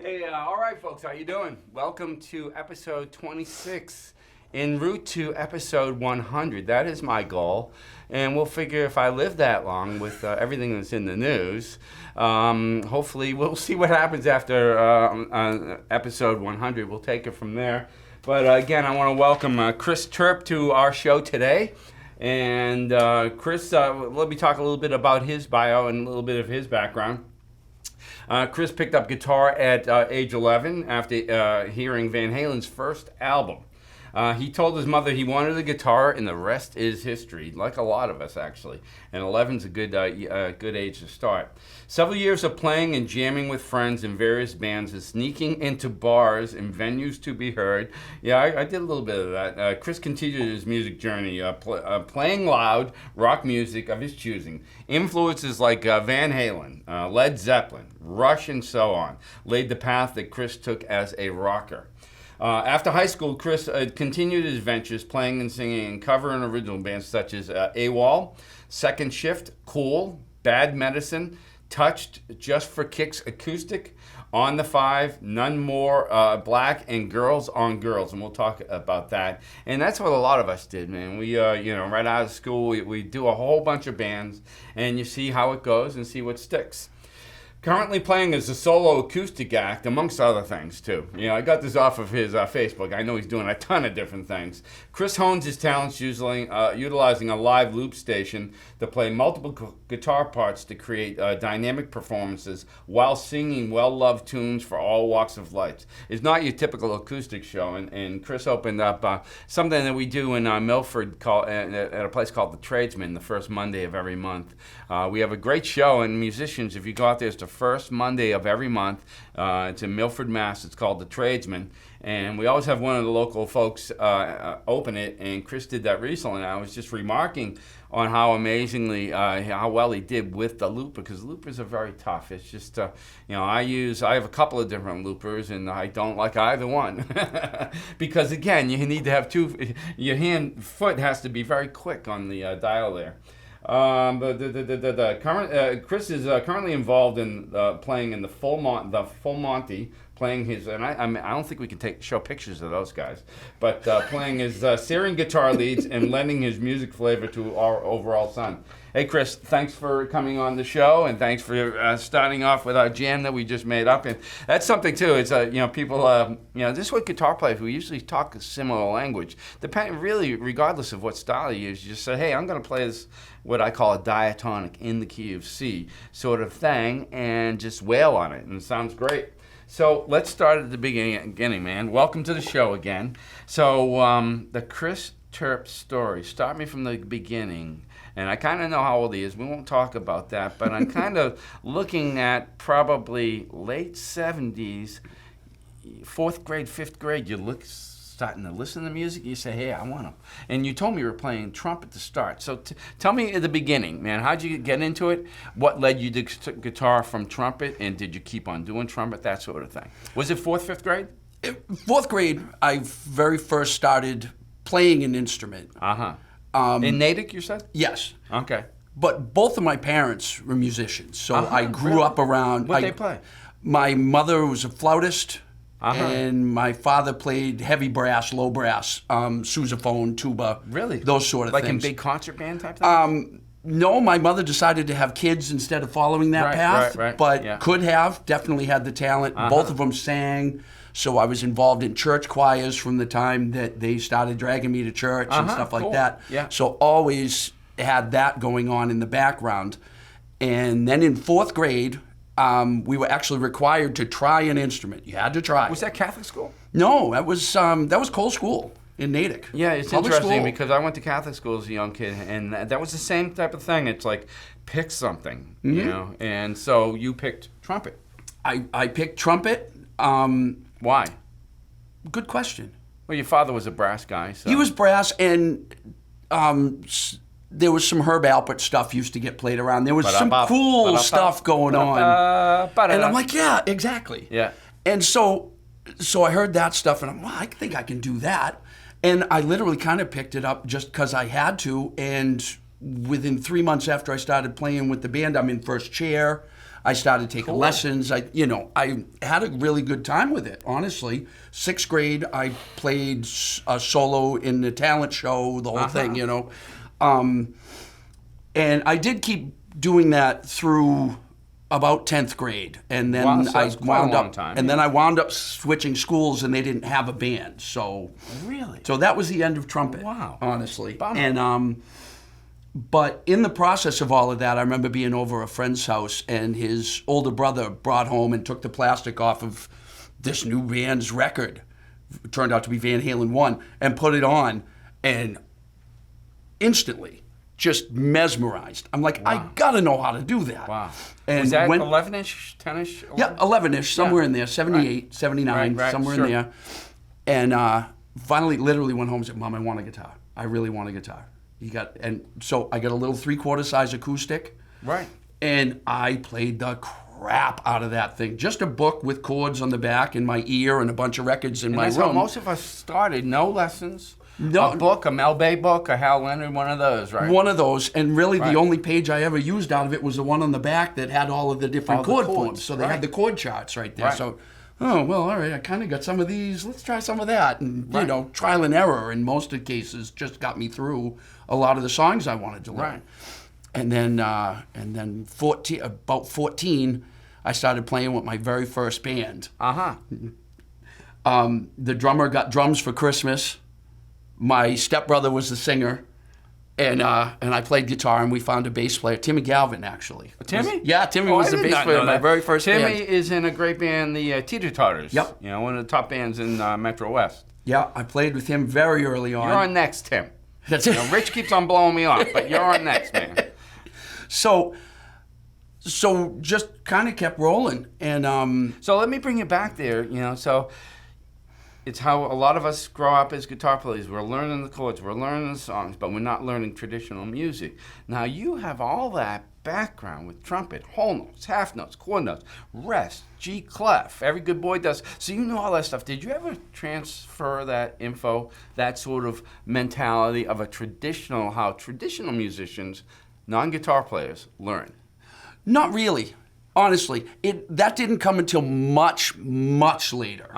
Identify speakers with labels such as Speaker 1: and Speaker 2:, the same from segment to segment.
Speaker 1: Hey, all right, folks, how you doing? Welcome to episode 26, en route to episode 100. That is my goal, and we'll figure if I live that long with everything that's in the news. Hopefully, we'll see what happens after episode 100. We'll take it from there. But again, I want to welcome Chris Terp to our show today. And Chris, let me talk a little bit about his bio and a little bit of his background. Chris picked up guitar at age 11 after hearing Van Halen's first album. He told his mother he wanted a guitar, and the rest is history, like a lot of us, actually. And 11's a good age to start. Several years of playing and jamming with friends in various bands and sneaking into bars and venues to be heard. Yeah, I did a little bit of that. Chris continued his music journey, playing loud rock music of his choosing. Influences like Van Halen, Led Zeppelin, Rush, and so on laid the path that Chris took as a rocker. After high school, Chris continued his ventures playing and singing in cover and original bands such as AWOL, Second Shift, Cool, Bad Medicine, Touched, Just for Kicks Acoustic, On the Five, None More Black, and Girls on Girls, and we'll talk about that. And that's what a lot of us did, man. We, right out of school, we do a whole bunch of bands, and you see how it goes and see what sticks. Currently playing as a solo acoustic act, amongst other things, too. I got this off of his Facebook. I know he's doing a ton of different things. Chris hones his talents utilizing a live loop station to play multiple guitar parts to create dynamic performances while singing well-loved tunes for all walks of life. It's not your typical acoustic show, and Chris opened up something that we do in Milford at a place called The Tradesman, the first Monday of every month. We have a great show, and musicians, if you go out there, it's the first Monday of every month. It's in Milford, Mass. It's called The Tradesman. And we always have one of the local folks open it, and Chris did that recently. And I was just remarking on how amazingly, how well he did with the looper, because loopers are very tough. It's just, I have a couple of different loopers, and I don't like either one. Because again, you need to have your foot has to be very quick on the dial there. Chris is currently involved in playing in the Full Monty, playing his, and I don't think we can show pictures of those guys, but playing his Syrian guitar leads and lending his music flavor to our overall sound. Hey, Chris, thanks for coming on the show, and thanks for starting off with our jam that we just made up. And that's something, too. It's, people, this is what guitar players, we usually talk a similar language. Really, regardless of what style you use, you just say, hey, I'm going to play this, what I call a diatonic in the key of C sort of thing, and just wail on it, and it sounds great. So let's start at the beginning, man. Welcome to the show again. So the Chris Terp story, start me from the beginning. And I kind of know how old he is. We won't talk about that. But I'm kind of looking at probably late 70s, 4th grade, 5th grade. You're starting to listen to music. You say, hey, I want them. And you told me you were playing trumpet to start. So tell me at the beginning, man, how'd you get into it? What led you to guitar from trumpet? And did you keep on doing trumpet? That sort of thing. Was it 4th, 5th grade?
Speaker 2: 4th grade, I very first started playing an instrument.
Speaker 1: Uh-huh. In Natick, you said?
Speaker 2: Yes.
Speaker 1: Okay.
Speaker 2: But both of my parents were musicians, so I grew up around.
Speaker 1: What they play?
Speaker 2: My mother was a flautist,
Speaker 1: uh-huh.
Speaker 2: and my father played heavy brass, low brass, sousaphone, tuba.
Speaker 1: Really?
Speaker 2: Those sort of
Speaker 1: things.
Speaker 2: things.
Speaker 1: Like in big concert band type things?
Speaker 2: No, my mother decided to have kids instead of following that path, but
Speaker 1: yeah.
Speaker 2: Could have, definitely had the talent.
Speaker 1: Uh-huh.
Speaker 2: Both of them sang. So I was involved in church choirs from the time that they started dragging me to church and stuff like that.
Speaker 1: Yeah.
Speaker 2: So always had that going on in the background. And then in 4th grade, we were actually required to try an instrument. You had to try.
Speaker 1: Was that Catholic school?
Speaker 2: No, that was Cole School in Natick.
Speaker 1: Yeah, it's
Speaker 2: Public
Speaker 1: interesting
Speaker 2: school.
Speaker 1: because I went to Catholic school as a young kid, and that was the same type of thing. It's like, pick something, And so you picked trumpet.
Speaker 2: I picked trumpet.
Speaker 1: Why?
Speaker 2: Good question.
Speaker 1: Well, your father was a brass guy. So.
Speaker 2: He was brass, and there was some Herb Alpert stuff used to get played around. There was some cool stuff going on. And I'm like, yeah, exactly.
Speaker 1: Yeah.
Speaker 2: And so I heard that stuff, and I'm like, well, I think I can do that. And I literally kind of picked it up just because I had to. And within 3 months after I started playing with the band, I'm in first chair. I started taking lessons. I had a really good time with it, honestly. 6th grade, I played a solo in the talent show, the whole thing, and I did keep doing that through about 10th grade, and then I wound up switching schools, and they didn't have a band. So so that was the end of trumpet.
Speaker 1: Wow,
Speaker 2: honestly.
Speaker 1: Bummer.
Speaker 2: And but in the process of all of that, I remember being over a friend's house, and his older brother brought home and took the plastic off of this new band's record. It turned out to be Van Halen 1, and put it on, and instantly just mesmerized. I'm like, I gotta know how to do that.
Speaker 1: Wow.
Speaker 2: And
Speaker 1: was that 11-ish, 10-ish?
Speaker 2: Yeah, 11-ish, somewhere in there, 78, 79, somewhere in there. And finally, literally went home and said, Mom, I want a guitar. I really want a guitar. So I got a little 3/4 size acoustic.
Speaker 1: Right.
Speaker 2: And I played the crap out of that thing. Just a book with chords on the back in my ear and a bunch of records in my room.
Speaker 1: That's how most of us started. No lessons. No. A book, a Mel Bay book, a Hal Leonard, one of those, right?
Speaker 2: One of those. And really the only page I ever used out of it was the one on the back that had all of the different chord forms. So they had the chord charts right there. So, oh, well, all right, I kind of got some of these. Let's try some of that. And, trial and error in most of the cases just got me through a lot of the songs I wanted to learn.
Speaker 1: Right.
Speaker 2: And then about 14, I started playing with my very first band. The drummer got drums for Christmas. My stepbrother was the singer, and I played guitar, and we found a bass player, Timmy Galvin, actually.
Speaker 1: Timmy?
Speaker 2: Yeah, Timmy was the bass player of my very first band.
Speaker 1: Timmy is in a great band, the Teeter Totters.
Speaker 2: Yep.
Speaker 1: One of the top bands in Metro West.
Speaker 2: Yeah, I played with him very early on.
Speaker 1: You're on next, Tim.
Speaker 2: That's it.
Speaker 1: Rich keeps on blowing me off, but you're on next, man.
Speaker 2: So just kind of kept rolling, and
Speaker 1: So let me bring you back there. So it's how a lot of us grow up as guitar players. We're learning the chords, we're learning the songs, but we're not learning traditional music. Now you have all that background with trumpet, whole notes, half notes, quarter notes, rest, G clef. Every good boy does. So you know all that stuff. Did you ever transfer that info, that sort of mentality of how traditional musicians, non-guitar players, learn? Not
Speaker 2: really, honestly. That didn't come until much, much later.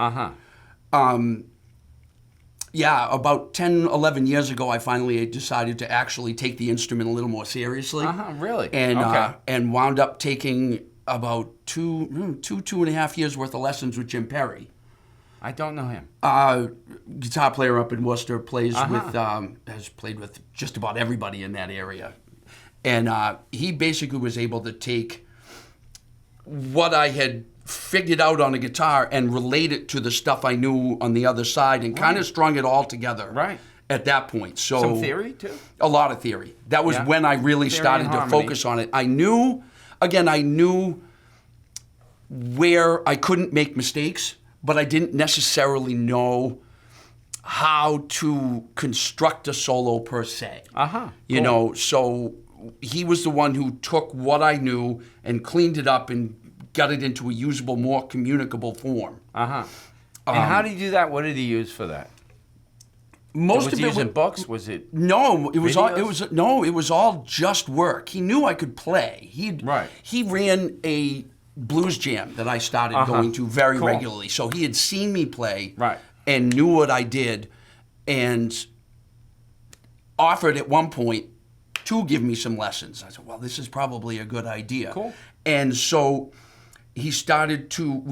Speaker 2: About 10, 11 years ago, I finally decided to actually take the instrument a little more seriously.
Speaker 1: Really?
Speaker 2: And wound up taking about two and a half years worth of lessons with Jim Perry.
Speaker 1: I don't know him.
Speaker 2: Guitar player up in Worcester, has played with just about everybody in that area. And he basically was able to take what I had figured out on a guitar and relate it to the stuff I knew on the other side, and kind of strung it all together at that point. So
Speaker 1: some theory too?
Speaker 2: A lot of theory. That was when I really started to focus on it. I knew where I couldn't make mistakes, but I didn't necessarily know how to construct a solo per se. So he was the one who took what I knew and cleaned it up and got it into a usable, more communicable form.
Speaker 1: And how did he do that? What did he use for that?
Speaker 2: Most
Speaker 1: was
Speaker 2: of
Speaker 1: he
Speaker 2: it
Speaker 1: using books? Was it?
Speaker 2: No, it was all. It was all just work. He knew I could play. He ran a blues jam that I started going to very regularly. So he had seen me play and knew what I did, and offered at one point to give me some lessons. I said, well, this is probably a good idea.
Speaker 1: Cool.
Speaker 2: And so we started to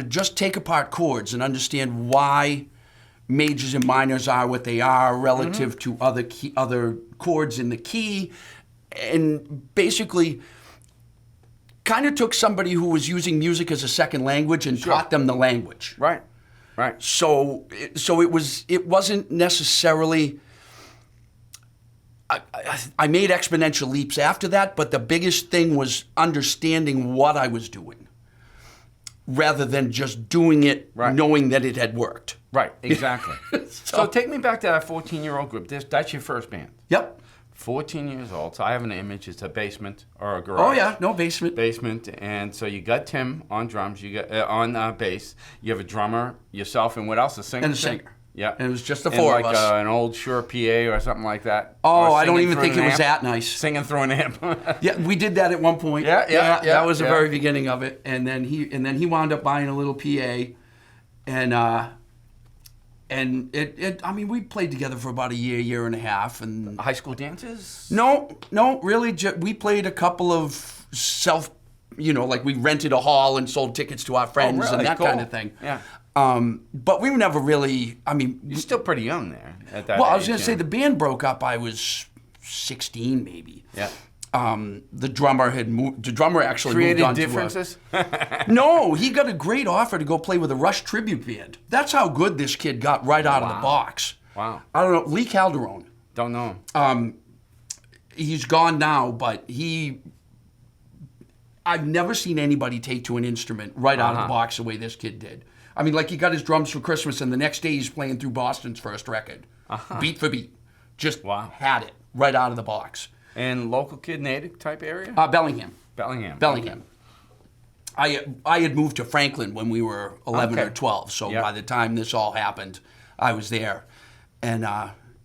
Speaker 2: just take apart chords and understand why majors and minors are what they are relative to other chords in the key, and basically kind of took somebody who was using music as a second language and taught them the language.
Speaker 1: Right.
Speaker 2: So it wasn't necessarily. I made exponential leaps after that, but the biggest thing was understanding what I was doing, rather than just doing it knowing that it had worked.
Speaker 1: Right, exactly. So take me back to that 14-year-old group. That's your first band.
Speaker 2: Yep.
Speaker 1: 14 years old. So I have an image. It's a basement or a garage.
Speaker 2: Oh yeah, no basement.
Speaker 1: Basement, and so you got Tim on drums. You got on bass. You have a drummer, yourself, and what else? A singer.
Speaker 2: And a singer.
Speaker 1: Yeah.
Speaker 2: And it was just the four of us.
Speaker 1: An old Shure PA or something like that.
Speaker 2: Oh, I don't even think it was that nice.
Speaker 1: Singing through an amp.
Speaker 2: Yeah, we did that at one point.
Speaker 1: Yeah.
Speaker 2: That was the very beginning of it. And then he wound up buying a little PA, and it I mean, we played together for about a year and a half. And
Speaker 1: high school dances?
Speaker 2: No, really. We played a couple of like we rented a hall and sold tickets to our friends and that kind of thing.
Speaker 1: Yeah.
Speaker 2: But we were never really, I mean...
Speaker 1: You're still pretty young there at that age.
Speaker 2: Well, I was going to say the band broke up, I was 16 maybe.
Speaker 1: Yeah.
Speaker 2: The drummer actually
Speaker 1: Created
Speaker 2: moved on
Speaker 1: differences?
Speaker 2: No, he got a great offer to go play with a Rush tribute band. That's how good this kid got right out of the box.
Speaker 1: Wow.
Speaker 2: I don't know, Lee Calderon.
Speaker 1: Don't know him.
Speaker 2: He's gone now, but I've never seen anybody take to an instrument right out of the box the way this kid did. I mean, like he got his drums for Christmas, and the next day he's playing through Boston's first record, beat for beat. Just had it right out of the box.
Speaker 1: And local kid, native type area?
Speaker 2: Bellingham.
Speaker 1: Bellingham.
Speaker 2: I had moved to Franklin when we were 11 or 12, so by the time this all happened, I was there. And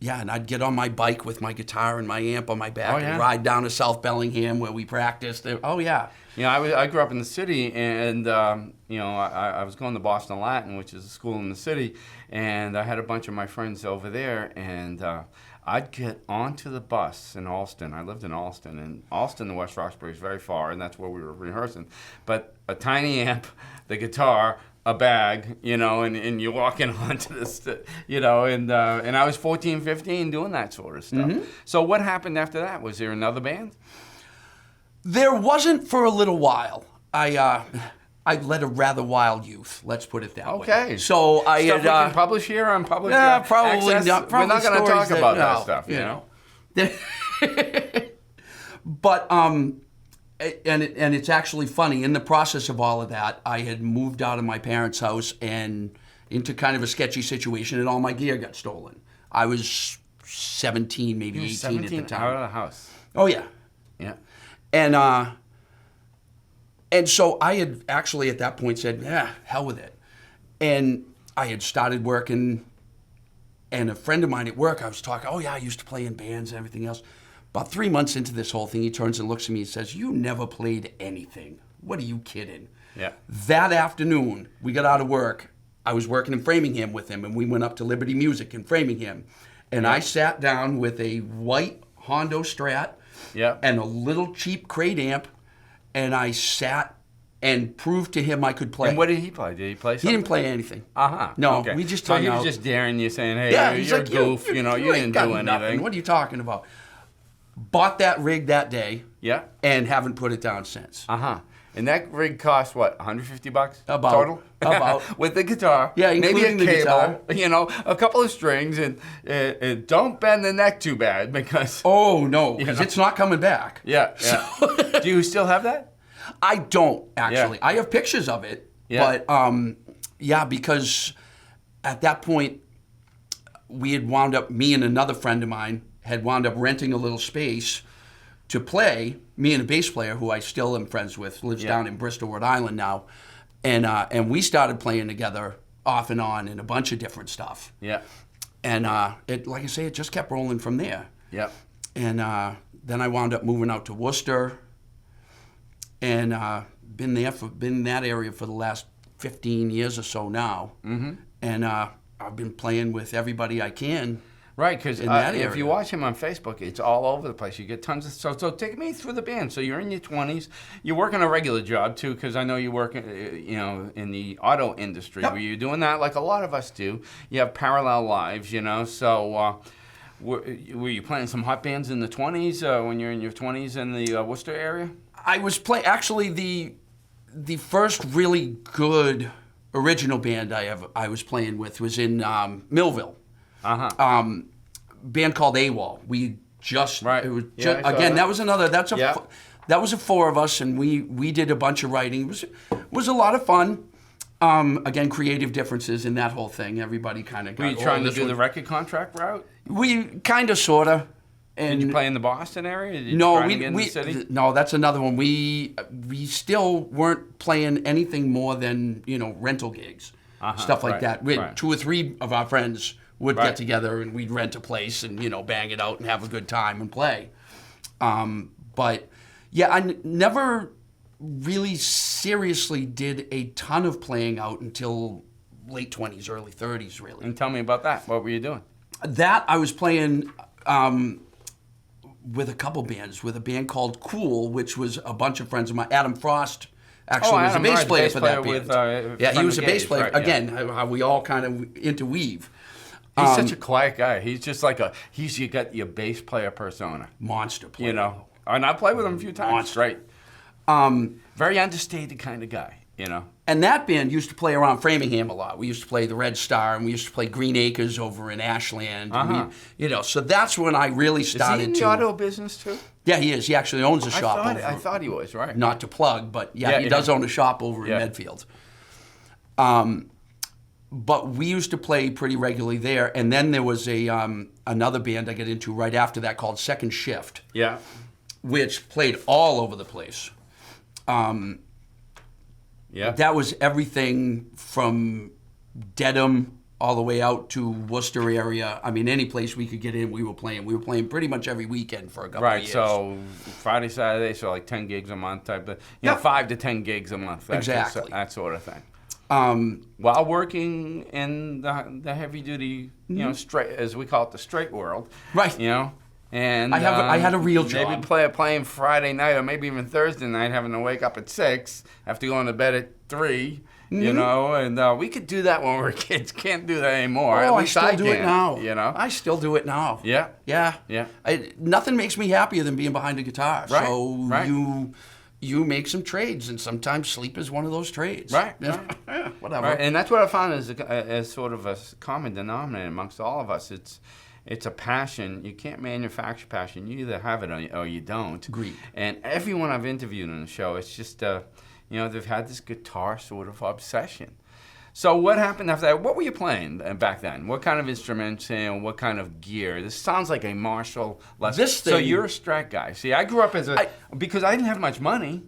Speaker 2: and I'd get on my bike with my guitar and my amp on my back and ride down to South Bellingham where we practiced.
Speaker 1: I grew up in the city, and I was going to Boston Latin, which is a school in the city, and I had a bunch of my friends over there, and I'd get onto the bus in Allston. I lived in Allston, and Allston to West Roxbury is very far, and that's where we were rehearsing. But a tiny amp, the guitar, a bag, and you're walking onto this, and I was 14, 15 doing that sort of stuff. Mm-hmm. So what happened after that? Was there another band?
Speaker 2: There wasn't for a little while. I led a rather wild youth. Let's put it that way.
Speaker 1: Okay.
Speaker 2: So I
Speaker 1: stuff we can publish here on public.
Speaker 2: Probably
Speaker 1: access?
Speaker 2: not.
Speaker 1: We're not going to talk about that stuff.
Speaker 2: But and it's actually funny. In the process of all of that, I had moved out of my parents' house and into kind of a sketchy situation, and all my gear got stolen. I was 17, maybe 18 at the time.
Speaker 1: Out of the house.
Speaker 2: Oh yeah.
Speaker 1: Yeah.
Speaker 2: And so I had actually at that point said, hell with it. And I had started working, and a friend of mine at work, I was talking, I used to play in bands and everything else. About 3 months into this whole thing, he turns and looks at me and says, you never played anything. What are you kidding?
Speaker 1: Yeah.
Speaker 2: That afternoon, we got out of work. I was working in Framingham with him, and we went up to Liberty Music in Framingham. And I sat down with a white Hondo Strat and a little cheap crate amp, and I sat and proved to him I could play.
Speaker 1: And what did he play? Did he play something?
Speaker 2: He didn't play anything.
Speaker 1: No,
Speaker 2: okay. We just
Speaker 1: so
Speaker 2: hung
Speaker 1: he was
Speaker 2: out.
Speaker 1: just daring you, saying, hey, you're a goof, you didn't do anything.
Speaker 2: Nothing. What are you talking about? Bought that rig that day and haven't put it down since.
Speaker 1: And that rig cost what, $150
Speaker 2: about,
Speaker 1: total?
Speaker 2: About.
Speaker 1: With the guitar.
Speaker 2: Yeah, including
Speaker 1: maybe a
Speaker 2: the
Speaker 1: cable, a couple of strings, and don't bend the neck too bad because...
Speaker 2: Oh, no, because it's not coming back.
Speaker 1: Yeah. Do you still have that?
Speaker 2: I don't, actually. I have pictures of it. But, because at that point, we had wound up, me and another friend of mine had wound up renting a little space to play, me and a bass player who I still am friends with, lives down in Bristol, Rhode Island now. And we started playing together off and on in a bunch of different stuff.
Speaker 1: Yeah.
Speaker 2: And like I say, it just kept rolling from there.
Speaker 1: Yeah.
Speaker 2: And then I wound up moving out to Worcester, and been in that area for the last 15 years or so now. Mm-hmm. And I've been playing with everybody I can.
Speaker 1: Right, because if you watch him on Facebook, it's all over the place. You get tons of stuff. So take me through the band. So you're in your 20s. You're working a regular job, too, because I know you work in the auto industry. Yep. Where you're doing that like a lot of us do. You have parallel lives, So were you playing some hot bands in the 20s when you're in your 20s in the Worcester area?
Speaker 2: I was playing, actually, the first really good original band I was playing with was in Millville. Band called AWOL. We just it was again that was another that was a four of us, and we did a bunch of writing. It was a lot of fun. Again, creative differences in that whole thing. Everybody kind of got.
Speaker 1: Were you trying to do the record contract route?
Speaker 2: We kind of sorta. And
Speaker 1: did you play in the Boston area? Did you
Speaker 2: no,
Speaker 1: get in the city?
Speaker 2: No, that's another one. We still weren't playing anything more than rental gigs. stuff like that. We had
Speaker 1: right.
Speaker 2: 2 or 3 of our friends would
Speaker 1: Right.
Speaker 2: get together and we'd rent a place and, bang it out and have a good time and play. But yeah, I never really seriously did a ton of playing out until late 20s, early 30s, really.
Speaker 1: And tell me about that. What were you doing?
Speaker 2: That I was playing with a couple bands, with a band called Cool, which was a bunch of friends of mine. Adam Frost actually was a bass player for that band. Yeah, he was a bass player.
Speaker 1: Right,
Speaker 2: Again, how we all kind of interweave.
Speaker 1: He's such a quiet guy. He's just like you got your bass player persona.
Speaker 2: Monster player.
Speaker 1: And I played with him a few times.
Speaker 2: Monster.
Speaker 1: Right. Very understated kind of guy,
Speaker 2: And that band used to play around Framingham a lot. We used to play the Red Star, and we used to play Green Acres over in Ashland. And so that's when I really started to...
Speaker 1: Is he in the auto business too?
Speaker 2: Yeah, he is. He actually owns a shop over...
Speaker 1: I thought he was, right.
Speaker 2: Not to plug, but he does own a shop over in Medfield. But we used to play pretty regularly there, and then there was another band I got into right after that called Second Shift.
Speaker 1: Yeah.
Speaker 2: Which played all over the place. That was everything from Dedham all the way out to Worcester area. I mean, any place we could get in, we were playing. We were playing pretty much every weekend for a couple of years.
Speaker 1: Right, so Friday, Saturday, so like 10 gigs a month type of, 5 to 10 gigs a month.
Speaker 2: Exactly.
Speaker 1: That sort of thing. While working in the heavy duty, straight, as we call it, the straight world.
Speaker 2: Right.
Speaker 1: And
Speaker 2: I had a real job.
Speaker 1: Maybe playing Friday night or maybe even Thursday night, having to wake up at 6, have to go into bed at 3, and we could do that when we were kids. Can't do that anymore.
Speaker 2: Oh,
Speaker 1: at least
Speaker 2: I still do it now.
Speaker 1: I
Speaker 2: still do it now.
Speaker 1: Yeah.
Speaker 2: Yeah. Nothing makes me happier than being behind a guitar.
Speaker 1: Right.
Speaker 2: So you make some trades, and sometimes sleep is one of those trades.
Speaker 1: Right.
Speaker 2: Yeah, whatever.
Speaker 1: Right. And that's what I found as sort of a common denominator amongst all of us. It's a passion. You can't manufacture passion. You either have it or you don't.
Speaker 2: Agreed.
Speaker 1: And everyone I've interviewed on the show, it's just, they've had this guitar sort of obsession. So what happened after that? What were you playing back then? What kind of instruments and what kind of gear? This sounds like a Marshall lesson. So you're a Strat guy. See, I grew up because I didn't have much money.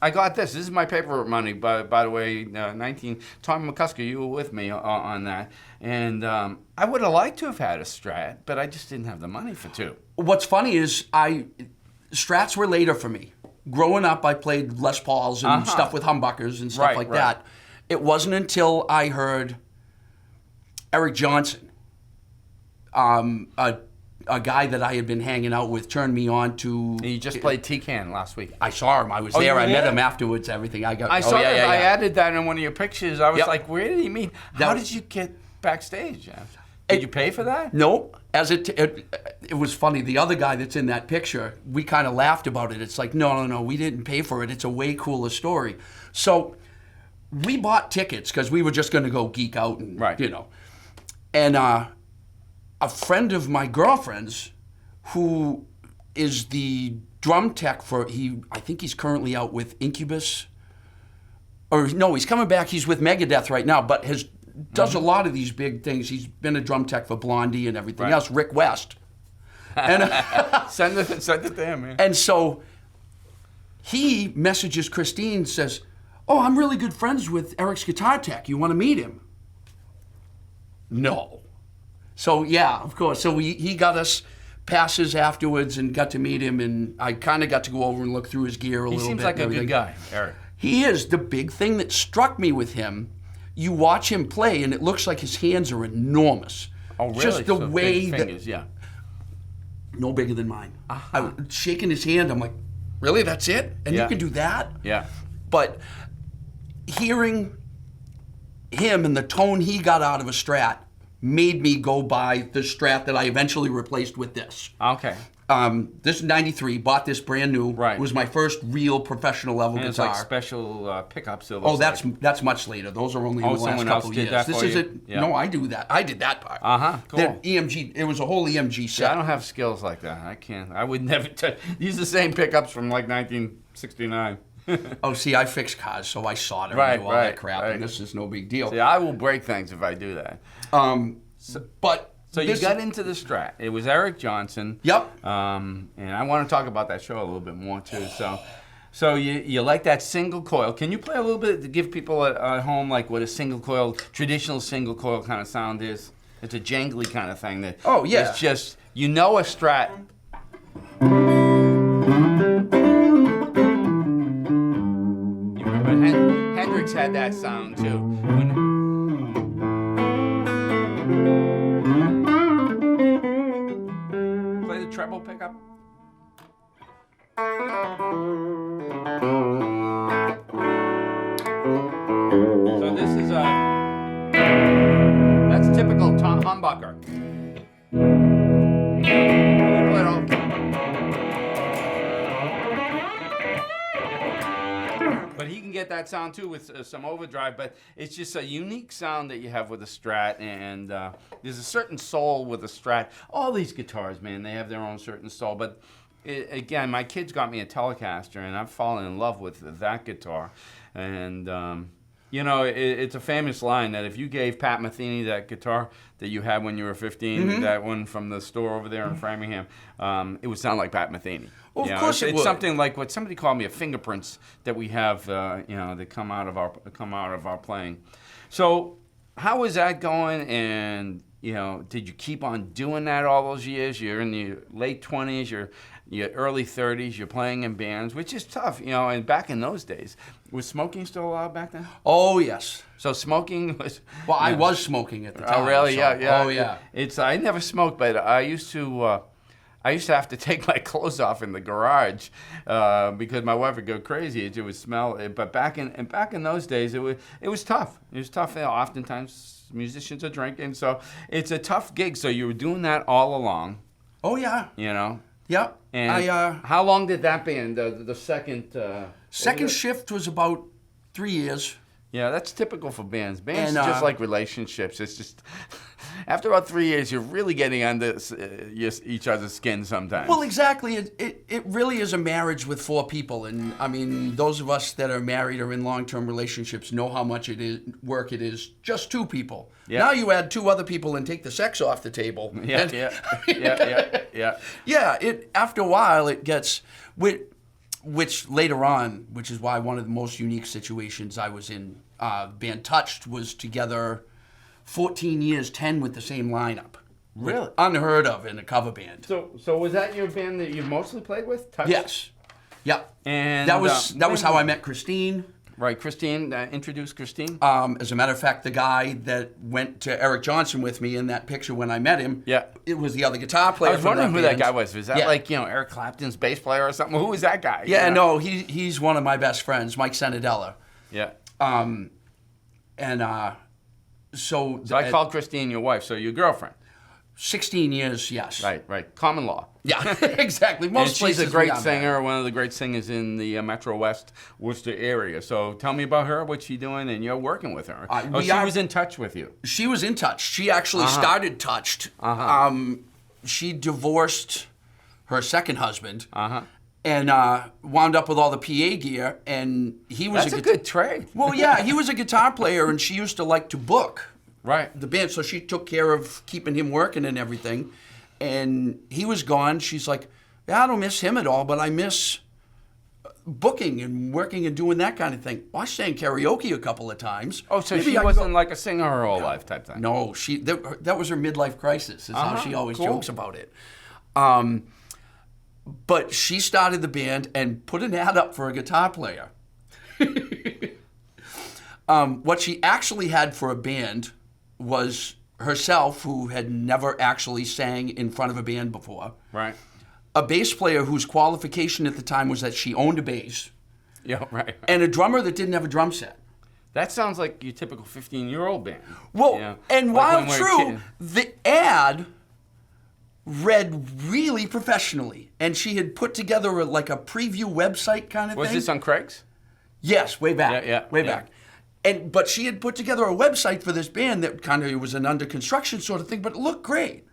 Speaker 1: I got this. This is my paperwork money, by the way, Tom McCusker, you were with me on that. And I would have liked to have had a Strat, but I just didn't have the money for 2.
Speaker 2: What's funny is Strats were later for me. Growing up, I played Les Pauls and stuff with humbuckers and stuff like that. It wasn't until I heard Eric Johnson, a guy that I had been hanging out with, turned me on to...
Speaker 1: You just played T-Can last week.
Speaker 2: I saw him. I was there. I met him afterwards, everything. I
Speaker 1: saw that. I added that in one of your pictures. I was like, where did he meet? How did you get backstage? Did you pay for that?
Speaker 2: No. It was funny. The other guy that's in that picture, we kind of laughed about it. It's like, no, we didn't pay for it. It's a way cooler story. So we bought tickets because we were just going to go geek out and, And a friend of my girlfriend's, who is the drum tech I think he's currently out with Incubus. Or no, he's coming back. He's with Megadeth right now, but does a lot of these big things. He's been a drum tech for Blondie and everything else. Rick West. And
Speaker 1: send it to him, man.
Speaker 2: And so he messages Christine, says, "Oh, I'm really good friends with Eric's guitar tech. You want to meet him?" No. So yeah, of course. So he got us passes afterwards and got to meet him, and I kind of got to go over and look through his gear a little bit.
Speaker 1: He seems like a good guy, Eric.
Speaker 2: He is. The big thing that struck me with him, you watch him play, and it looks like his hands are enormous.
Speaker 1: Oh, really?
Speaker 2: Just the
Speaker 1: so
Speaker 2: way
Speaker 1: big fingers, yeah.
Speaker 2: No bigger than mine. I was shaking his hand. I'm like, really? That's it? And you can do that?
Speaker 1: Yeah.
Speaker 2: But hearing him and the tone he got out of a Strat made me go buy the Strat that I eventually replaced with this.
Speaker 1: Okay.
Speaker 2: This is 93, bought this brand new.
Speaker 1: Right.
Speaker 2: It was my first real professional level guitar.
Speaker 1: It's like special pickups.
Speaker 2: That's much later. Those are only in the last couple of years.
Speaker 1: This is
Speaker 2: it. Yeah. No, I do that. I did that part.
Speaker 1: Cool.
Speaker 2: The EMG, it was a whole EMG set.
Speaker 1: Yeah, I don't have skills like that. I can't. I would never touch. These are the same pickups from like 1969.
Speaker 2: Oh, see, I fix cars, so I solder and do all that crap, and this is no big deal.
Speaker 1: See, I will break things if I do that.
Speaker 2: So
Speaker 1: you got into the Strat. It was Eric Johnson.
Speaker 2: Yep.
Speaker 1: And I want to talk about that show a little bit more too. So you like that single coil. Can you play a little bit to give people at home like what a single coil, traditional single coil kind of sound is? It's a jangly kind of thing that it's just, you know, a Strat. You remember Hendrix had that sound too. Play the treble pickup. So this is that's typical Tom Humbucker. But he can get that sound too with some overdrive, but it's just a unique sound that you have with a Strat, and there's a certain soul with a Strat. All these guitars, man, they have their own certain soul, but again, my kids got me a Telecaster, and I've fallen in love with that guitar. And, you know, it's a famous line that if you gave Pat Metheny that guitar that you had when you were 15, that one from the store over there in Framingham, it would sound like Pat Metheny.
Speaker 2: Well, of course it would.
Speaker 1: It's something like what somebody called me a fingerprints that we have, you know, that come out of our playing. So how is that going? And, you know, did you keep on doing that all those years? You're in your late 20s, your early 30s, you're playing in bands, which is tough, you know, and back in those days, was smoking still allowed back then?
Speaker 2: Oh, yes.
Speaker 1: So smoking was...
Speaker 2: Well, I was smoking at the time.
Speaker 1: Oh, really?
Speaker 2: So,
Speaker 1: Yeah.
Speaker 2: Oh, yeah.
Speaker 1: I never smoked, but I used to have to take my clothes off in the garage because my wife would go crazy. It would smell. But back in those days, it was tough. It was tough. You know, oftentimes musicians are drinking, so it's a tough gig. So you were doing that all along.
Speaker 2: Oh, yeah.
Speaker 1: You know?
Speaker 2: Yep.
Speaker 1: And how long did that band, the second...
Speaker 2: second shift was about 3 years.
Speaker 1: Yeah, that's typical for bands. Bands are just like relationships. It's just, after about 3 years, you're really getting under each other's skin sometimes.
Speaker 2: Well, exactly. It really is a marriage with 4 people. And, I mean, those of us that are married or in long-term relationships know how much work it is just 2 people. Yep. Now you add 2 other people and take the sex off the table.
Speaker 1: Yeah.
Speaker 2: Yeah, after a while, it gets... Which later on, which is why one of the most unique situations I was in, band Touched was together 14 years, 10 with the same lineup.
Speaker 1: Really?
Speaker 2: Unheard of in a cover band.
Speaker 1: So was that your band that you mostly played with, Touched?
Speaker 2: Yes. Yep.
Speaker 1: And
Speaker 2: that was how I met Christine.
Speaker 1: Right, Christine, introduce Christine.
Speaker 2: As a matter of fact, the guy that went to Eric Johnson with me in that picture when I met him, it was the other guitar player.
Speaker 1: I was wondering who that guy was. Was that like, you know, Eric Clapton's bass player or something? Who was that guy?
Speaker 2: Yeah, no, he's one of my best friends, Mike Senadella.
Speaker 1: Yeah.
Speaker 2: So
Speaker 1: I called Christine your wife, so your girlfriend.
Speaker 2: 16 years, yes.
Speaker 1: Right. Common law.
Speaker 2: Yeah, exactly.
Speaker 1: Most places she's a great singer, one of the great singers in the Metro West Worcester area. So tell me about her, what's she doing, and you're working with her. She was in touch with you.
Speaker 2: She was in touch. She actually started Touched. She divorced her second husband. And wound up with all the PA gear, and he was
Speaker 1: That's a good trade.
Speaker 2: Well, yeah, he was a guitar player, and she used to like to book
Speaker 1: the
Speaker 2: band, so she took care of keeping him working and everything. And he was gone. She's like, yeah, I don't miss him at all, but I miss booking and working and doing that kind of thing. Well, I sang karaoke a couple of times.
Speaker 1: Oh, so maybe she wasn't like a singer her whole life type thing?
Speaker 2: No, that was her midlife crisis, is how she always jokes about it. But she started the band and put an ad up for a guitar player. What she actually had for a band was herself, who had never actually sang in front of a band before.
Speaker 1: Right.
Speaker 2: A bass player whose qualification at the time was that she owned a bass.
Speaker 1: Yeah, right.
Speaker 2: And a drummer that didn't have a drum set.
Speaker 1: That sounds like your typical 15-year-old band.
Speaker 2: Well,
Speaker 1: you know,
Speaker 2: and
Speaker 1: like
Speaker 2: while true, the ad read really professionally, and she had put together a preview website kind of thing.
Speaker 1: Was this on Craig's?
Speaker 2: Yes, way back. Way back. But she had put together a website for this band that kind of was an under construction sort of thing, but it looked great.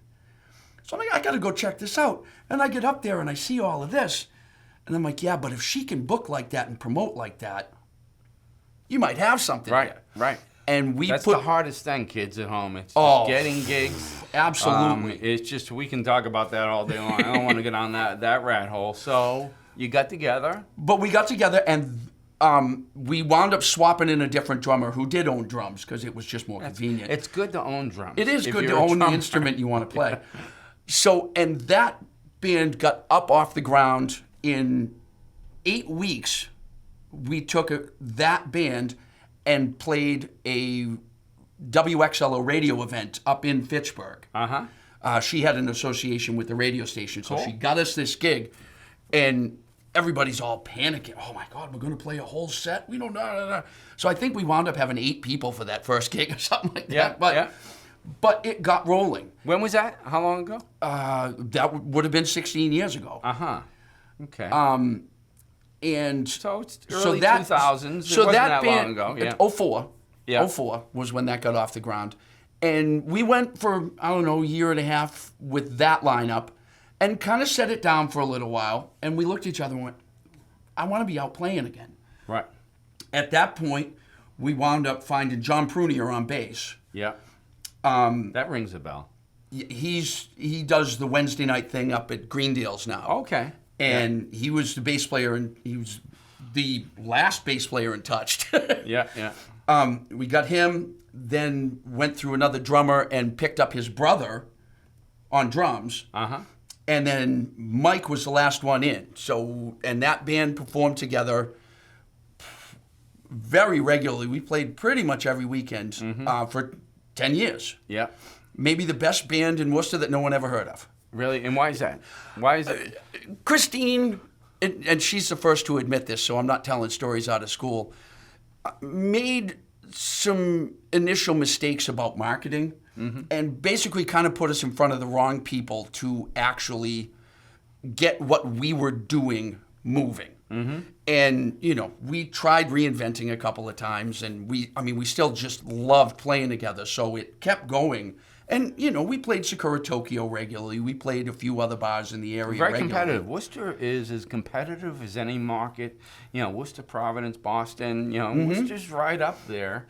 Speaker 2: So I'm like, I got to go check this out. And I get up there and I see all of this, and I'm like, yeah, but if she can book like that and promote like that, you might have something.
Speaker 1: Right.
Speaker 2: And
Speaker 1: that's the hardest thing, kids at home. It's just getting gigs.
Speaker 2: Absolutely.
Speaker 1: It's just, we can talk about that all day long. I don't want to get on that rat hole. So You got together?
Speaker 2: But we got together, and we wound up swapping in a different drummer who did own drums because it was just more convenient.
Speaker 1: It's good to own drums.
Speaker 2: It is good to own the instrument you want to play. So, and that band got up off the ground in 8 weeks. We took that band and played a WXLO radio event up in Fitchburg. She had an association with the radio station, so she got us this gig, and everybody's all panicking. Oh my God, we're going to play a whole set? We don't know. So I think we wound up having 8 people for that first gig or something like that. But it got rolling.
Speaker 1: When was that? How long ago?
Speaker 2: That would have been 16 years ago.
Speaker 1: Okay.
Speaker 2: And
Speaker 1: so it's early 2000s.
Speaker 2: So
Speaker 1: it wasn't
Speaker 2: that
Speaker 1: band,
Speaker 2: long ago.
Speaker 1: Yeah.
Speaker 2: 04.
Speaker 1: Yeah.
Speaker 2: 04 was when that got off the ground. And we went for, I don't know, a year and a half with that lineup and kind of set it down for a little while. And we looked at each other and went, I want to be out playing again.
Speaker 1: Right.
Speaker 2: At that point, we wound up finding John Prunier on bass.
Speaker 1: Yeah. That rings a bell.
Speaker 2: He does the Wednesday night thing up at Greendale's now.
Speaker 1: Okay.
Speaker 2: And he was the bass player, and he was the last bass player in Touched.
Speaker 1: Yeah.
Speaker 2: We got him, then went through another drummer and picked up his brother on drums. And then Mike was the last one in. So, and that band performed together very regularly. We played pretty much every weekend for 10 years.
Speaker 1: Yeah.
Speaker 2: Maybe the best band in Worcester that no one ever heard of.
Speaker 1: Really? And why is that? Why is it?
Speaker 2: Christine, and she's the first to admit this, so I'm not telling stories out of school, made some initial mistakes about marketing and basically kind of put us in front of the wrong people to actually get what we were doing moving. And, you know, we tried reinventing a couple of times, and we still just loved playing together, so it kept going. And, you know, we played Sakura Tokyo regularly. We played a few other bars in the area
Speaker 1: Very
Speaker 2: regularly.
Speaker 1: competitive. Worcester is as competitive as any market. You know, Worcester, Providence, Boston, you know, Worcester's right up there.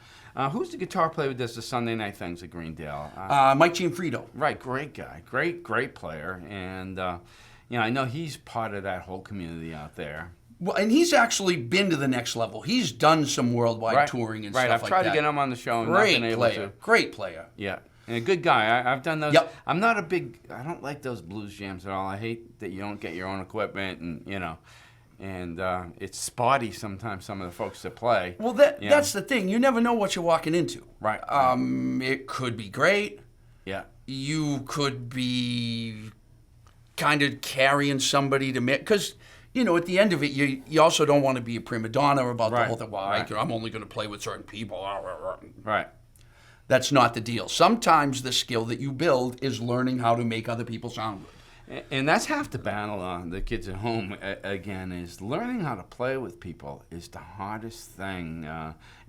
Speaker 1: Who's the guitar player who does the Sunday night things at Greendale?
Speaker 2: Mike Gianfrido.
Speaker 1: Right, great guy. Great player. And, you know, I know he's part of that whole community out there.
Speaker 2: Well, and he's actually been to the next level. He's done some worldwide touring and stuff like that.
Speaker 1: Right, I've tried to get him on the show and not been able to.
Speaker 2: Great player.
Speaker 1: Yeah. And a good guy. I've done those.
Speaker 2: Yep.
Speaker 1: I don't like those blues jams at all. I hate that you don't get your own equipment and, you know, and it's spotty sometimes, some of the folks that play.
Speaker 2: Well, that's the thing. You never know what you're walking into.
Speaker 1: Right.
Speaker 2: It could be great.
Speaker 1: Yeah.
Speaker 2: You could be kind of carrying somebody to make, because, you know, at the end of it, you also don't want to be a prima donna about the whole thing. Well, I'm only going to play with certain people.
Speaker 1: Right.
Speaker 2: That's not the deal. Sometimes the skill that you build is learning how to make other people sound good.
Speaker 1: And that's half the battle on the kids at home, again, is learning how to play with people is the hardest thing.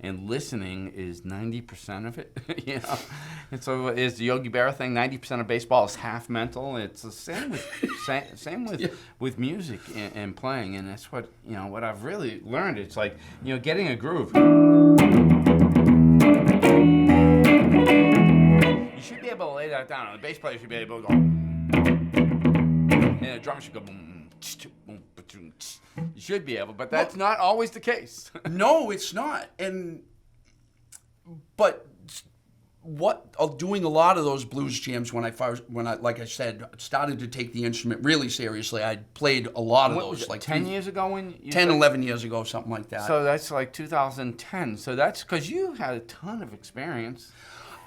Speaker 1: And listening is 90% of it, you know. And so is the Yogi Berra thing, 90% of baseball is half mental. It's the same with music and playing. And that's what, you know, what I've really learned. It's like, you know, getting a groove. You should be able to lay that down. The bass player should be able to go. And the drummer should go boom, boom, boom. You should be able, but that's not always the case.
Speaker 2: No, it's not. But doing a lot of those blues jams when I like I said, started to take the instrument really seriously. I played a lot of those, like
Speaker 1: 10 years ago when you
Speaker 2: 10, 11 years ago, something like that.
Speaker 1: So that's like 2010. So that's because you had a ton of experience.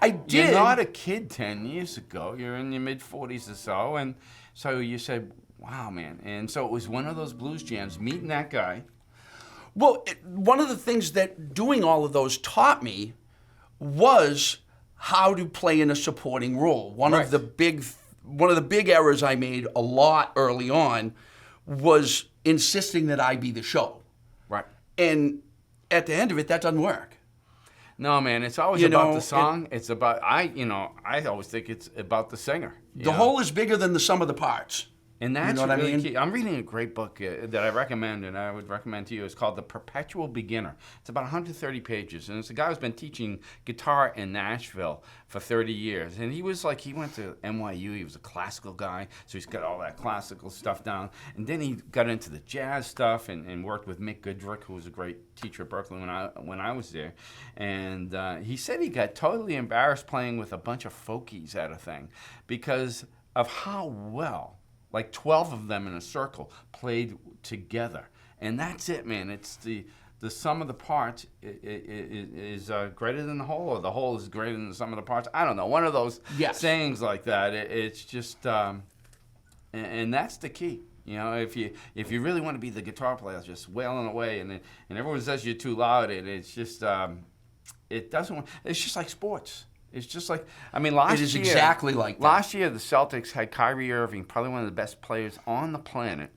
Speaker 2: I did.
Speaker 1: You're not a kid 10 years ago. You're in your mid-40s or so. And so you said, wow, man. And so it was one of those blues jams, meeting that guy.
Speaker 2: Well, one of the things that doing all of those taught me was how to play in a supporting role. One of the big errors I made a lot early on was insisting that I be the show.
Speaker 1: Right.
Speaker 2: And at the end of it, that doesn't work.
Speaker 1: No, man, it's always about the song. It's about, I always think it's about the singer.
Speaker 2: The whole is bigger than the sum of the parts.
Speaker 1: And that's
Speaker 2: you know what
Speaker 1: really
Speaker 2: I mean?
Speaker 1: key. I'm reading a great book that I recommend, and I would recommend to you. It's called The Perpetual Beginner. It's about 130 pages, and it's a guy who's been teaching guitar in Nashville for 30 years. And he went to NYU. He was a classical guy, so he's got all that classical stuff down. And then he got into the jazz stuff and worked with McGold-RIFFS, who was a great teacher at Berkeley when I was there. And he said he got totally embarrassed playing with a bunch of folkies at a thing because of how well, like 12 of them in a circle, played together. And that's it, man. It's the sum of the parts is greater than the whole, or the whole is greater than the sum of the parts. I don't know. One of those sayings like that. It's just, and that's the key. You know, if you really want to be the guitar player, just wailing away, and everyone says you're too loud, it's just, it doesn't. It's just like sports. It's just like, I mean, last year. It is
Speaker 2: exactly like that.
Speaker 1: Last year, the Celtics had Kyrie Irving, probably one of the best players on the planet.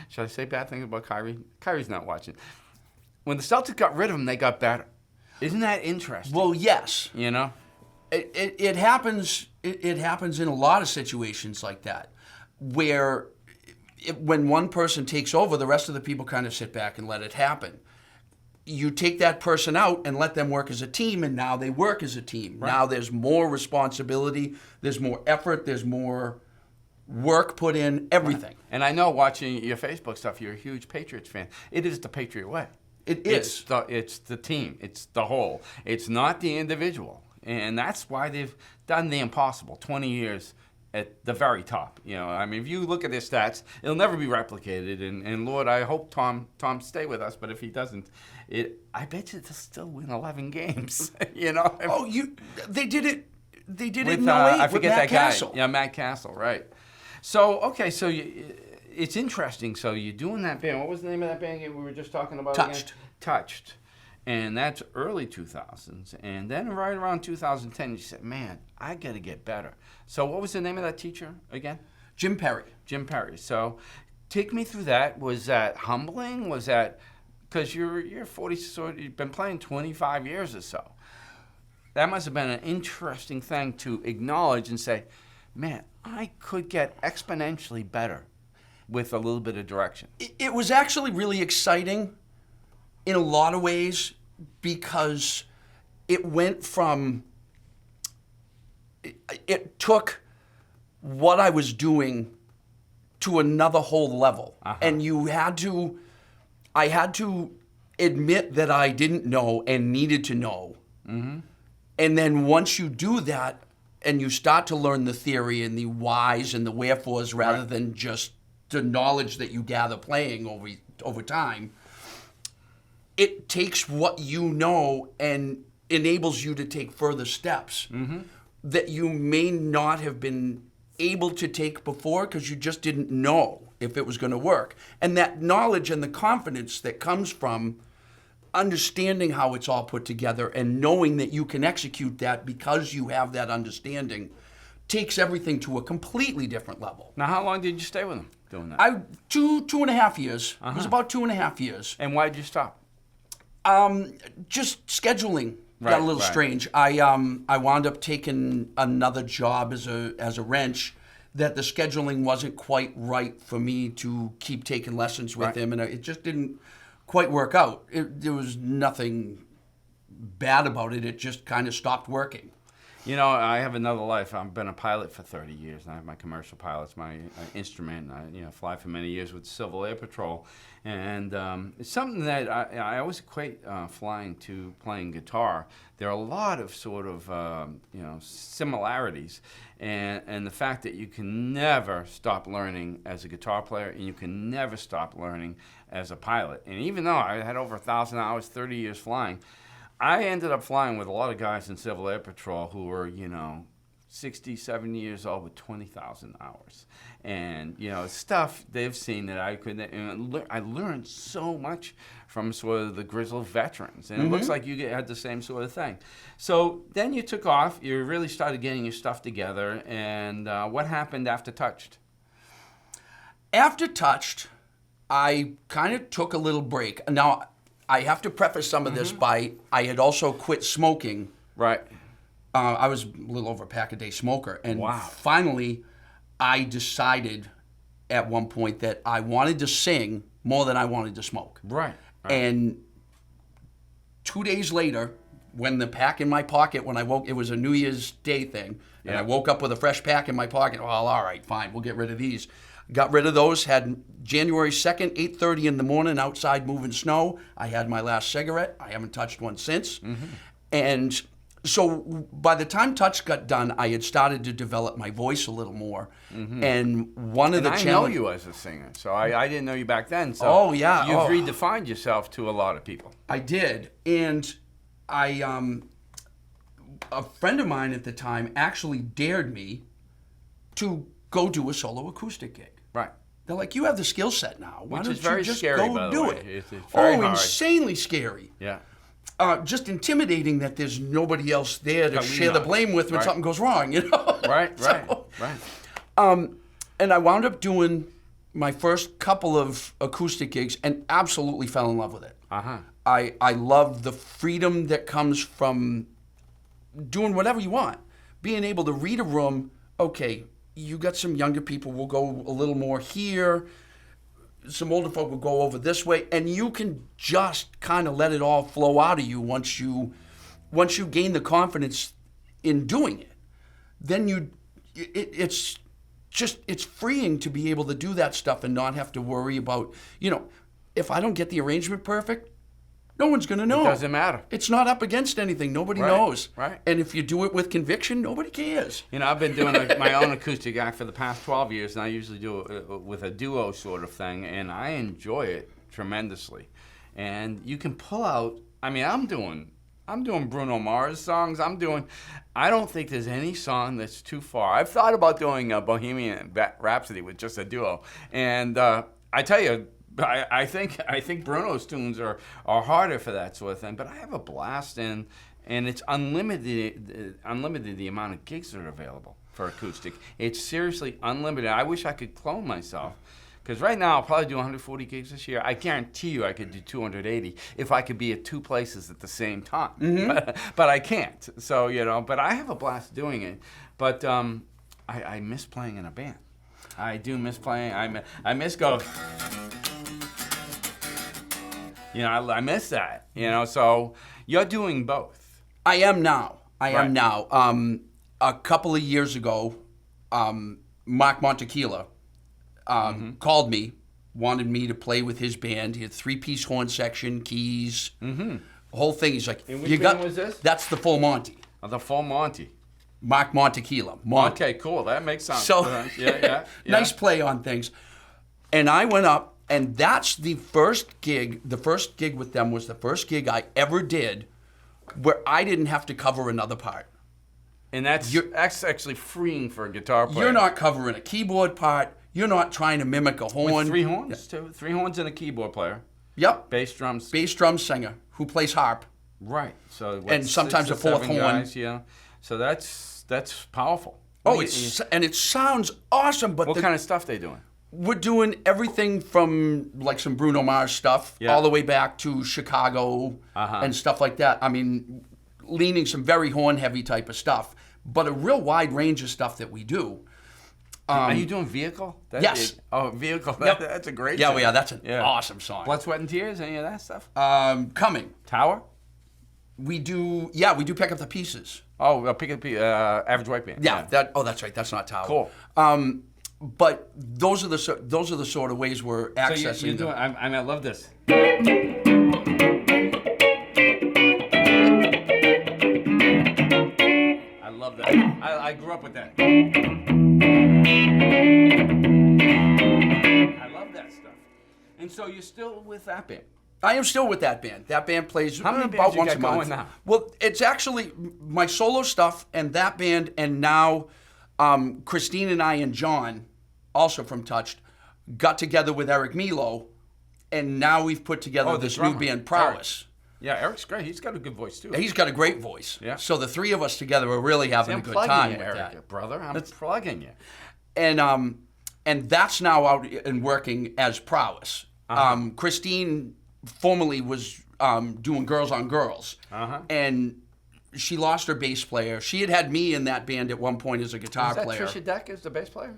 Speaker 1: Should I say bad things about Kyrie? Kyrie's not watching. When the Celtics got rid of him, they got better. Isn't that interesting?
Speaker 2: Well, yes.
Speaker 1: You know?
Speaker 2: It happens. It happens in a lot of situations like that, where when one person takes over, the rest of the people kind of sit back and let it happen. You take that person out and let them work as a team, and now they work as a team. Right. Now there's more responsibility, there's more effort, there's more work put in, everything.
Speaker 1: Right. And I know, watching your Facebook stuff, you're a huge Patriots fan. It is the Patriot way.
Speaker 2: It is.
Speaker 1: It's the team. It's the whole. It's not the individual. And that's why they've done the impossible, 20 years at the very top. You know, I mean, if you look at their stats, it'll never be replicated. And Lord, I hope Tom stay with us. But if he doesn't, I bet you they'll still win 11 games. You know.
Speaker 2: Oh, they did it. They did
Speaker 1: with,
Speaker 2: it in 08
Speaker 1: I forget
Speaker 2: with Matt
Speaker 1: that guy.
Speaker 2: Castle.
Speaker 1: Yeah, Matt Castle, right. So, okay, so it's interesting. So you're doing that band. What was the name of that band we were just talking about
Speaker 2: Touched.
Speaker 1: again? Touched. And that's early 2000s. And then right around 2010, you said, man, I got to get better. So what was the name of that teacher again?
Speaker 2: Jim Perry.
Speaker 1: Jim Perry. So take me through that. Was that humbling? Was that, because you're 40, so you've been playing 25 years or so. That must have been an interesting thing to acknowledge and say, man, I could get exponentially better with a little bit of direction.
Speaker 2: It was actually really exciting in a lot of ways, because it went from, it took what I was doing to another whole level. Uh-huh. And I had to admit that I didn't know and needed to know. Mm-hmm. And then once you do that and you start to learn the theory and the whys and the wherefores rather than just the knowledge that you gather playing over time, it takes what you know and enables you to take further steps that you may not have been able to take before because you just didn't know if it was going to work. And that knowledge and the confidence that comes from understanding how it's all put together and knowing that you can execute that because you have that understanding takes everything to a completely different level.
Speaker 1: Now, how long did you stay with him doing that?
Speaker 2: Two and a half years. It was about 2.5 years.
Speaker 1: And why did you stop?
Speaker 2: Just scheduling got a little strange. I wound up taking another job as a wrench that the scheduling wasn't quite right for me to keep taking lessons with him, and it just didn't quite work out. There was nothing bad about it. It just kind of stopped working.
Speaker 1: You know, I have another life. I've been a pilot for 30 years, and I have my commercial pilots, my instrument. I fly for many years with Civil Air Patrol, and it's something that I always equate flying to playing guitar. There are a lot of sort of similarities, and the fact that you can never stop learning as a guitar player, and you can never stop learning as a pilot. And even though I had over 1,000 hours, 30 years flying, I ended up flying with a lot of guys in Civil Air Patrol who were, 60, 70 years old with 20,000 hours. And, stuff they've seen that I couldn't. And I learned so much from sort of the grizzled veterans. And it looks like you had the same sort of thing. So then you took off. You really started getting your stuff together. And what happened after Touched?
Speaker 2: After Touched, I kind of took a little break. Now, I have to preface some of this by I had also quit smoking.
Speaker 1: Right.
Speaker 2: I was a little over a pack a day smoker. And finally, I decided at one point that I wanted to sing more than I wanted to smoke.
Speaker 1: Right.
Speaker 2: And 2 days later, when the pack in my pocket, when I woke, it was a New Year's Day thing, and I woke up with a fresh pack in my pocket. Well, all right, fine, we'll get rid of these. Got rid of those, had January 2nd, 8:30 in the morning, outside moving snow. I had my last cigarette. I haven't touched one since. And so by the time Touch got done, I had started to develop my voice a little more. And one of the challenges...
Speaker 1: I know you as a singer, so I didn't know you back then. So you've redefined yourself to a lot of people.
Speaker 2: I did. And a friend of mine at the time actually dared me to go do a solo acoustic gig.
Speaker 1: Right.
Speaker 2: They're like, you have the skill set now. Why
Speaker 1: Which
Speaker 2: don't
Speaker 1: is very
Speaker 2: you just
Speaker 1: scary,
Speaker 2: go
Speaker 1: by the
Speaker 2: do
Speaker 1: way.
Speaker 2: it?
Speaker 1: It's very hard.
Speaker 2: Insanely scary.
Speaker 1: Yeah.
Speaker 2: Just intimidating that there's nobody else there to share the blame with when something goes wrong, you know?
Speaker 1: Right.
Speaker 2: And I wound up doing my first couple of acoustic gigs and absolutely fell in love with it. I love the freedom that comes from doing whatever you want. Being able to read a room, okay, you got some younger people, we'll go a little more here. Some older folk will go over this way, and you can just kind of let it all flow out of you once you gain the confidence in doing it. Then it's freeing to be able to do that stuff and not have to worry about, if I don't get the arrangement perfect, no one's going to know.
Speaker 1: It doesn't matter.
Speaker 2: It's not up against anything. Nobody knows.
Speaker 1: Right.
Speaker 2: And if you do it with conviction, nobody cares.
Speaker 1: I've been doing my own acoustic act for the past 12 years, and I usually do it with a duo sort of thing, and I enjoy it tremendously. And you can pull out, I'm doing Bruno Mars songs. I don't think there's any song that's too far. I've thought about doing a Bohemian Rhapsody with just a duo, and I tell you, I think Bruno's tunes are harder for that sort of thing, but I have a blast, and it's unlimited the amount of gigs that are available for acoustic. It's seriously unlimited. I wish I could clone myself, because right now I'll probably do 140 gigs this year. I guarantee you I could do 280 if I could be at two places at the same time, but I can't. So, but I have a blast doing it, but I miss playing in a band. I do miss playing. I miss going... I miss that, so you're doing both.
Speaker 2: I am now. A couple of years ago, Mark Montequila called me, wanted me to play with his band. He had 3-piece horn section, keys, whole thing. He's like,
Speaker 1: and which band was this?
Speaker 2: That's the Full Monty.
Speaker 1: Oh, the Full Monty.
Speaker 2: Mark Montequila.
Speaker 1: Okay, cool. That makes sense.
Speaker 2: So,
Speaker 1: yeah.
Speaker 2: Nice play on things. And I went up, and that's the first gig. The first gig with them was the first gig I ever did where I didn't have to cover another part.
Speaker 1: And that's actually freeing for a guitar player.
Speaker 2: You're not covering a keyboard part. You're not trying to mimic a horn.
Speaker 1: With 3 horns, too. 3 horns and a keyboard player.
Speaker 2: Yep.
Speaker 1: Bass drums.
Speaker 2: Bass drum singer who plays harp.
Speaker 1: Right. So
Speaker 2: and sometimes a 4th horn.
Speaker 1: Guys, yeah. So that's powerful.
Speaker 2: Oh, and it sounds awesome. But
Speaker 1: what kind of stuff they doing?
Speaker 2: We're doing everything from like some Bruno Mars stuff all the way back to Chicago and stuff like that. Leaning some very horn-heavy type of stuff, but a real wide range of stuff that we do.
Speaker 1: Are you doing Vehicle?
Speaker 2: Yes.
Speaker 1: Vehicle.
Speaker 2: Yep.
Speaker 1: That's a great song.
Speaker 2: Yeah, that's an awesome song.
Speaker 1: Blood, Sweat, and Tears, any of that stuff?
Speaker 2: Coming.
Speaker 1: Tower?
Speaker 2: We do Pick Up the Pieces.
Speaker 1: Oh, Pick Up the Average White Band.
Speaker 2: Yeah. That's right. That's not Tower.
Speaker 1: Cool.
Speaker 2: But those are the sort of ways we're accessing.
Speaker 1: So you're doing. I love this. I love that. I grew up with that. I love that stuff. And so you're still with that band?
Speaker 2: I am still with that band. That band plays
Speaker 1: about
Speaker 2: once a month.
Speaker 1: Going now?
Speaker 2: Well, it's actually my solo stuff and that band, and now Christine and I and John, also from Touched, got together with Eric Milo, and now we've put together this new band, Prowess.
Speaker 1: Yeah, Eric's great. He's got a good voice, too.
Speaker 2: He's got a great voice.
Speaker 1: Yeah.
Speaker 2: So the three of us together are really having a good time with
Speaker 1: Eric,
Speaker 2: that.
Speaker 1: Brother. I'm plugging you.
Speaker 2: And that's now out and working as Prowess. Christine formerly was doing Girls on Girls. And she lost her bass player. She had me in that band at one point as a guitar player.
Speaker 1: Is that Trisha Deck as the bass player?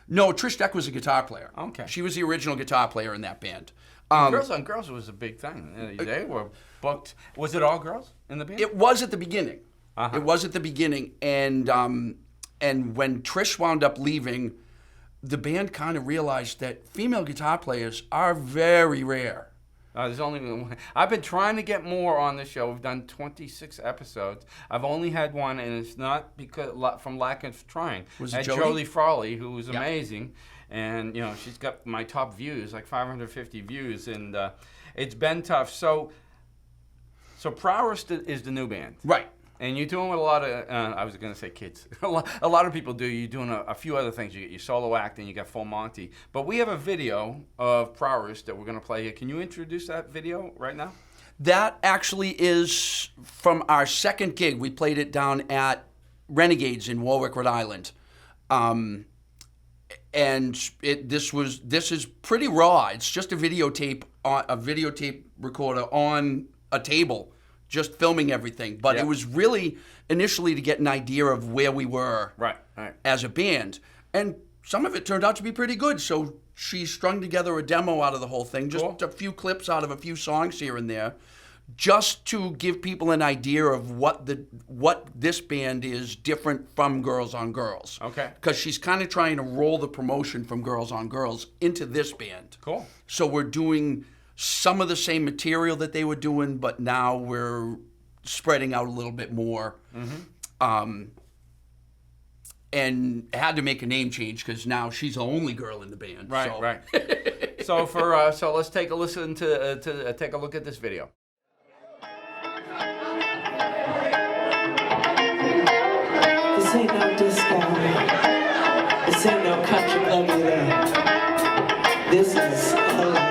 Speaker 2: No, Trish Deck was a guitar player.
Speaker 1: Okay.
Speaker 2: She was the original guitar player in that band.
Speaker 1: Girls on Girls was a big thing. They were booked. Was it all girls in the band?
Speaker 2: It was at the beginning.
Speaker 1: Uh-huh.
Speaker 2: It was at the beginning, and when Trish wound up leaving, the band kind of realized that female guitar players are very rare.
Speaker 1: There's only one. I've been trying to get more on the show. We've done 26 episodes. I've only had one, and it's not because from lack of trying.
Speaker 2: Was
Speaker 1: I
Speaker 2: it
Speaker 1: had
Speaker 2: Jody?
Speaker 1: Jolie Frawley, who was amazing, and she's got my top views, like 550 views, and it's been tough. So Prowess is the new band,
Speaker 2: Right.
Speaker 1: and you're doing what a lot of I was going to say kids. a lot of people do. You're doing a few other things. You get your solo act, and you got full Monty. But we have a video of Prowess that we're going to play here. Can you introduce that video right now?
Speaker 2: That actually is from our second gig. We played it down at Renegades in Warwick, Rhode Island. And this is pretty raw. It's just a videotape recorder on a table, just filming everything. But it was really initially to get an idea of where we were as a band. And some of it turned out to be pretty good. So she strung together a demo out of the whole thing, just a few clips out of a few songs here and there, just to give people an idea of what this band is different from Girls on Girls.
Speaker 1: Okay.
Speaker 2: Because she's kind of trying to roll the promotion from Girls on Girls into this band.
Speaker 1: Cool.
Speaker 2: So we're doing some of the same material that they were doing, but now we're spreading out a little bit more. Mm-hmm. And had to make a name change because now she's the only girl in the band.
Speaker 1: Right,
Speaker 2: so.
Speaker 1: right. So so let's take a listen to take a look at this video.
Speaker 3: This ain't no disco. This ain't no country club either. This is LA.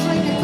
Speaker 3: Drinking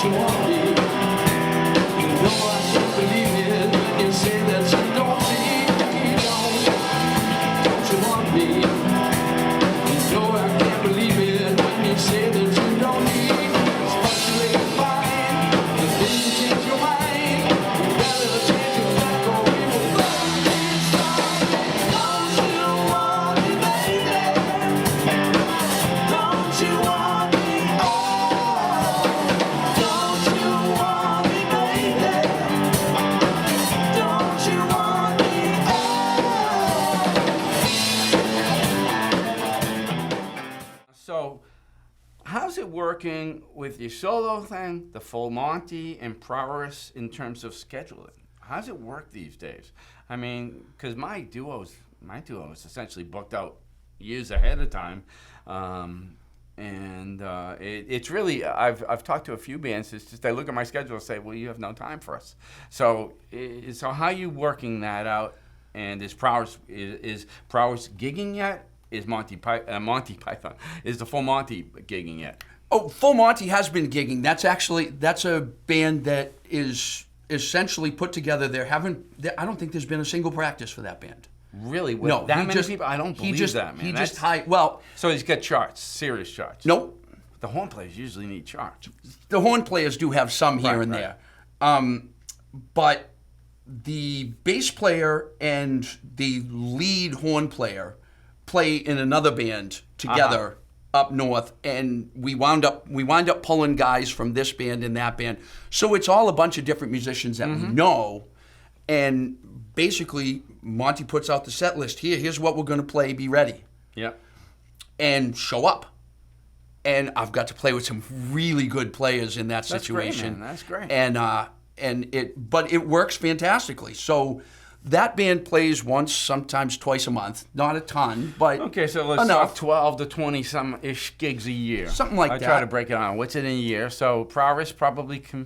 Speaker 3: don't you want me? No, I can't believe it when you say that you don't need me. Don't you want me? No, I can't believe it when you say that you don't need me. Speculating fine, and then you change your mind. You better change your back or we will burn this down. Don't you want me, baby? Don't you want me? Oh, don't you want me, baby? Don't you want me?
Speaker 1: So, how's it working with your solo thing, the full Monty, and Prowess in terms of scheduling? How's it work these days? I mean, because my duo is essentially booked out years ahead of time, and it's really I've talked to a few bands. It's just I look at my schedule and say, well, you have no time for us. So how are you working that out? And is Prowess gigging yet? Is Monty Python, is the full Monty gigging yet?
Speaker 2: Oh, Full Monty has been gigging. That's a band that is essentially put together. I don't think there's been a single practice for that band.
Speaker 1: Really? With
Speaker 2: No,
Speaker 1: that many people? I don't believe that, man. So he's got charts, serious charts.
Speaker 2: Nope.
Speaker 1: The horn players usually need charts.
Speaker 2: The horn players do have some here and there. But the bass player and the lead horn player play in another band together up north, and we wind up pulling guys from this band and that band. So it's all a bunch of different musicians that we know, and basically Monty puts out the set list. Here's what we're going to play. Be ready.
Speaker 1: Yeah.
Speaker 2: And show up. And I've got to play with some really good players in that situation.
Speaker 1: That's great, man.
Speaker 2: That's great. But it works fantastically. So that band plays once, sometimes twice a month. Not a ton, but
Speaker 1: okay. So let's talk 12 to 20 some ish gigs a year.
Speaker 2: Something like that.
Speaker 1: I try to break it down. What's it in a year? So Prowess can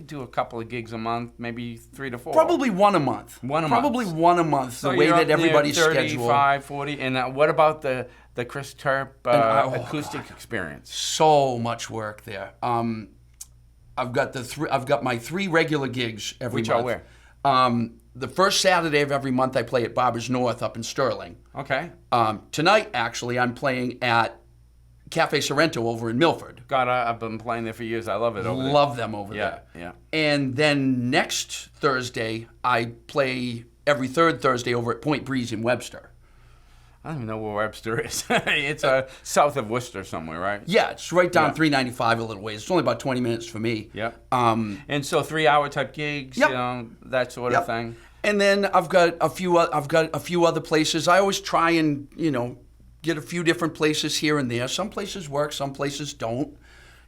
Speaker 1: do a couple of gigs a month, maybe 3 to 4.
Speaker 2: Probably one a month.
Speaker 1: Probably
Speaker 2: one a month.
Speaker 1: So
Speaker 2: the way that everybody's
Speaker 1: 35, 40. And what about the Chris Terp acoustic experience?
Speaker 2: So much work there. I've got my 3 regular gigs every month.
Speaker 1: Which are where?
Speaker 2: The first Saturday of every month I play at Barbers North up in Sterling.
Speaker 1: Okay.
Speaker 2: Tonight, actually, I'm playing at Cafe Sorrento over in Milford.
Speaker 1: God, I've been playing there for years. I love it over there.
Speaker 2: Love them over there.
Speaker 1: Yeah.
Speaker 2: And then next Thursday, I play every third Thursday over at Point Breeze in Webster.
Speaker 1: I don't even know where Webster is. It's south of Worcester somewhere, right?
Speaker 2: Yeah, it's right down 395 a little ways. It's only about 20 minutes for me.
Speaker 1: Yeah. And so 3-hour type gigs, that sort of thing.
Speaker 2: And then I've got a few other places. I always try and get a few different places here and there. Some places work, some places don't.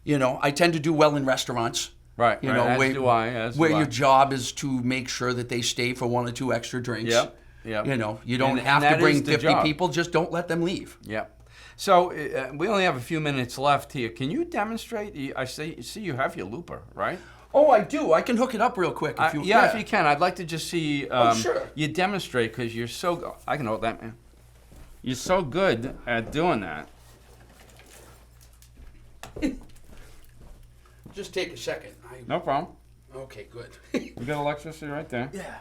Speaker 2: I tend to do well in restaurants.
Speaker 1: Right. As do I.
Speaker 2: Your job is to make sure that they stay for 1 or 2 extra drinks.
Speaker 1: Yep.
Speaker 2: You don't have to bring 50 people. Just don't let them leave.
Speaker 1: Yep. So we only have a few minutes left here. Can you demonstrate? I see you have your looper, right?
Speaker 2: Oh, I do. I can hook it up real quick. If you
Speaker 1: can. I'd like to just see
Speaker 2: sure.
Speaker 1: you demonstrate, because you're so. I can hold that, man. You're so good at doing that.
Speaker 2: Just take a second.
Speaker 1: No problem.
Speaker 2: Okay, good.
Speaker 1: You got electricity right there.
Speaker 2: Yeah.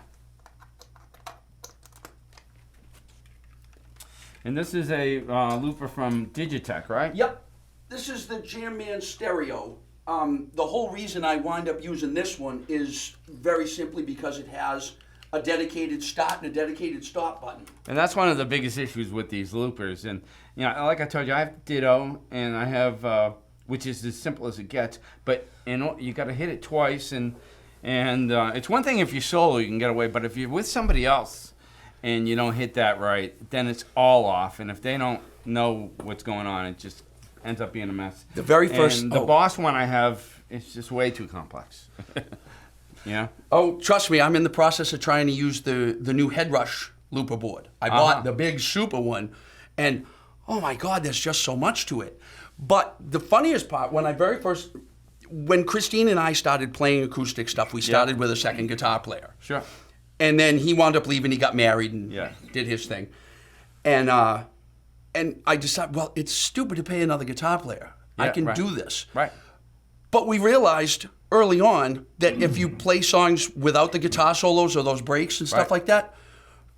Speaker 1: And this is a looper from Digitech, right?
Speaker 2: Yep. This is the Jam Man Stereo. The whole reason I wind up using this one is very simply because it has a dedicated start and a dedicated stop button.
Speaker 1: And that's one of the biggest issues with these loopers. And like I told you, I have Ditto, and I have, which is as simple as it gets. But you got to hit it twice, and it's one thing if you're solo, you can get away. But if you're with somebody else and you don't hit that right, then it's all off. And if they don't know what's going on, it just ends up being a mess.
Speaker 2: The very first...
Speaker 1: And the Boss one I have, it's just way too complex. Yeah.
Speaker 2: Oh, trust me, I'm in the process of trying to use the new Headrush looper board. I bought the big super one, and oh my God, there's just so much to it. But the funniest part, when Christine and I started playing acoustic stuff, we started with a second guitar player.
Speaker 1: Sure.
Speaker 2: And then he wound up leaving, he got married and did his thing. And I decided, well, it's stupid to pay another guitar player. I can do this.
Speaker 1: Right.
Speaker 2: But we realized early on that if you play songs without the guitar solos or those breaks and stuff like that,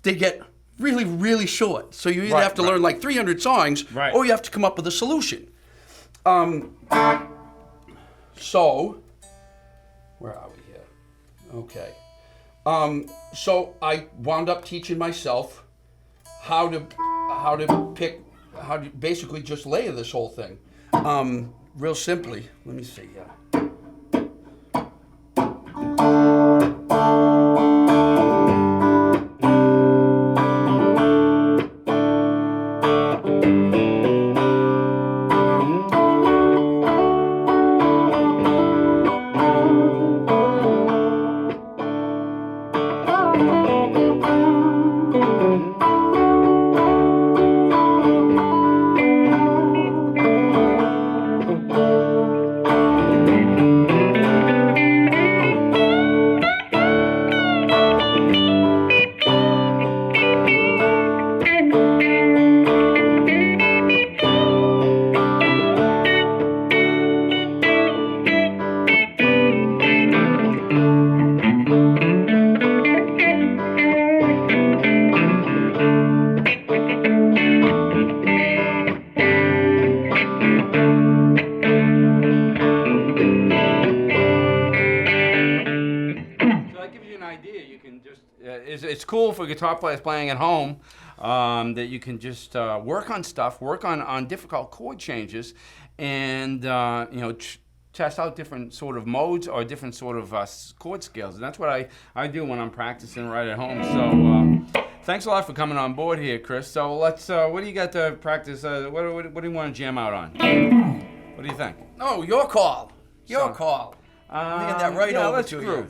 Speaker 2: they get really, really short. So you either have to learn like 300 songs or you have to come up with a solution. So, where are we here? Okay. So I wound up teaching myself how to basically just layer this whole thing. Real simply, let me see.
Speaker 1: It's cool for guitar players playing at home that you can just work on stuff, work on difficult chord changes, and test out different sort of modes or different sort of chord scales. And that's what I do when I'm practicing right at home. So thanks a lot for coming on board here, Chris. So let's, what do you got to practice? What do you want to jam out on? What do you think?
Speaker 2: Oh, your call. Your call. Let me get that right over to you.